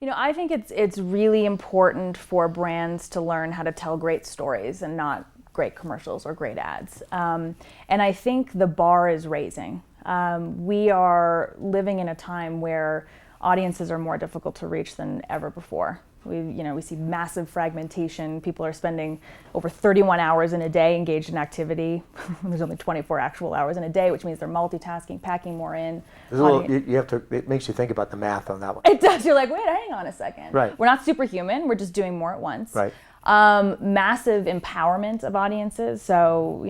I think it's really important for brands to learn how to tell great stories and not great commercials or great ads. And I think the bar is raising. We are living in a time where audiences are more difficult to reach than ever before. We see massive fragmentation. People are spending over 31 hours in a day engaged in activity. There's only 24 actual hours in a day, which means they're multitasking, packing more in. It makes you think about the math on that one. It does. You're like, wait, hang on a second. Right. We're not superhuman. We're just doing more at once. Right. Massive empowerment of audiences. So,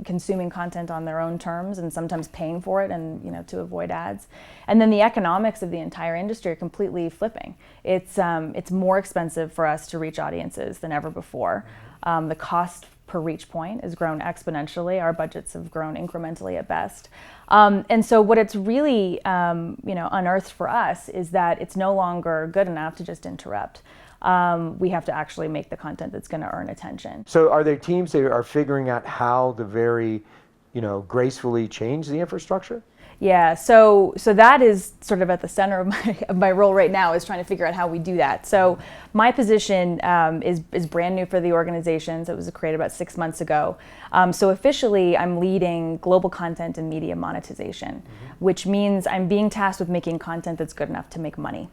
consuming content on their own terms and sometimes paying for it and, to avoid ads. And then the economics of the entire industry are completely flipping. It's more expensive for us to reach audiences than ever before. The cost per reach point has grown exponentially. Our budgets have grown incrementally at best. And so what it's really, unearthed for us is that it's no longer good enough to just interrupt. We have to actually make the content that's going to earn attention. So are there teams that are figuring out how to very, gracefully change the infrastructure? Yeah, so that is sort of at the center of my role right now, is trying to figure out how we do that. So my position is brand new for the organization. So it was created about 6 months ago. So officially, I'm leading global content and media monetization, which means I'm being tasked with making content that's good enough to make money.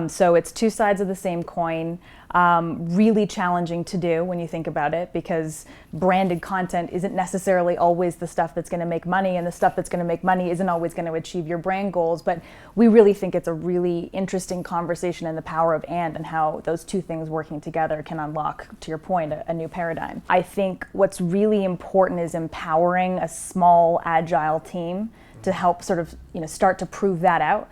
So it's two sides of the same coin, really challenging to do when you think about it, because branded content isn't necessarily always the stuff that's going to make money, and the stuff that's going to make money isn't always going to achieve your brand goals. But we really think it's a really interesting conversation in the power of and how those two things working together can unlock, to your point, a new paradigm. I think what's really important is empowering a small, agile team to help sort of start to prove that out.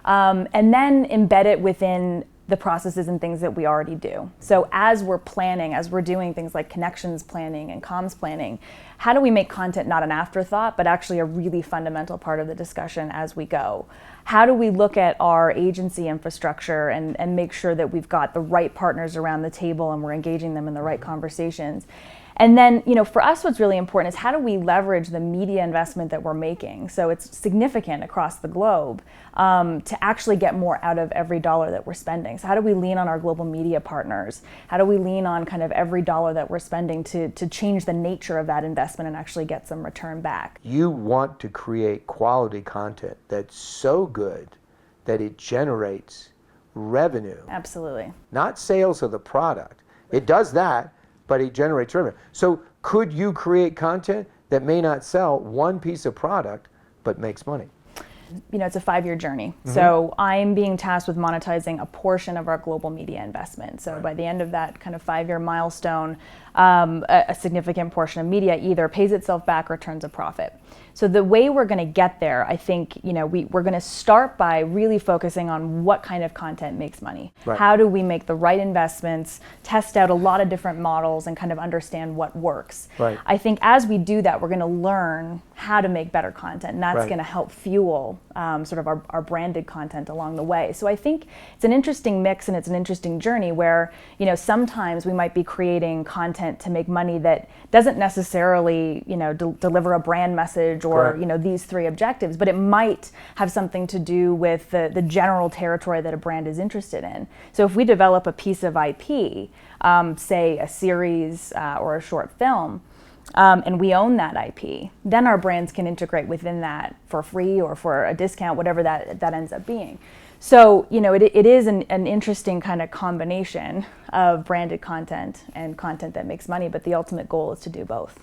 And then embed it within the processes and things that we already do. So as we're planning, as we're doing things like connections planning and comms planning, how do we make content not an afterthought, but actually a really fundamental part of the discussion as we go? How do we look at our agency infrastructure and make sure that we've got the right partners around the table and we're engaging them in the right conversations? And then, for us, what's really important is how do we leverage the media investment that we're making? So it's significant across the globe to actually get more out of every dollar that we're spending. So how do we lean on our global media partners? How do we lean on kind of every dollar that we're spending to change the nature of that investment and actually get some return back? You want to create quality content that's so good that it generates revenue. Absolutely. Not sales of the product. It does that, but it generates revenue. So could you create content that may not sell one piece of product, but makes money? It's a 5-year journey. So I'm being tasked with monetizing a portion of our global media investment. So by the end of that kind of 5-year milestone, a significant portion of media either pays itself back or turns a profit. So the way we're going to get there, I think, we're going to start by really focusing on what kind of content makes money. Right. How do we make the right investments, test out a lot of different models, and kind of understand what works. Right. I think as we do that, we're going to learn how to make better content, and that's going to help fuel sort of our branded content along the way. So I think it's an interesting mix and it's an interesting journey where, sometimes we might be creating content to make money that doesn't necessarily, deliver a brand message or, these 3 objectives, but it might have something to do with the general territory that a brand is interested in. So if we develop a piece of IP, say a series or a short film, and we own that IP, then our brands can integrate within that for free or for a discount, whatever that ends up being. So, it is an interesting kind of combination of branded content and content that makes money, but the ultimate goal is to do both.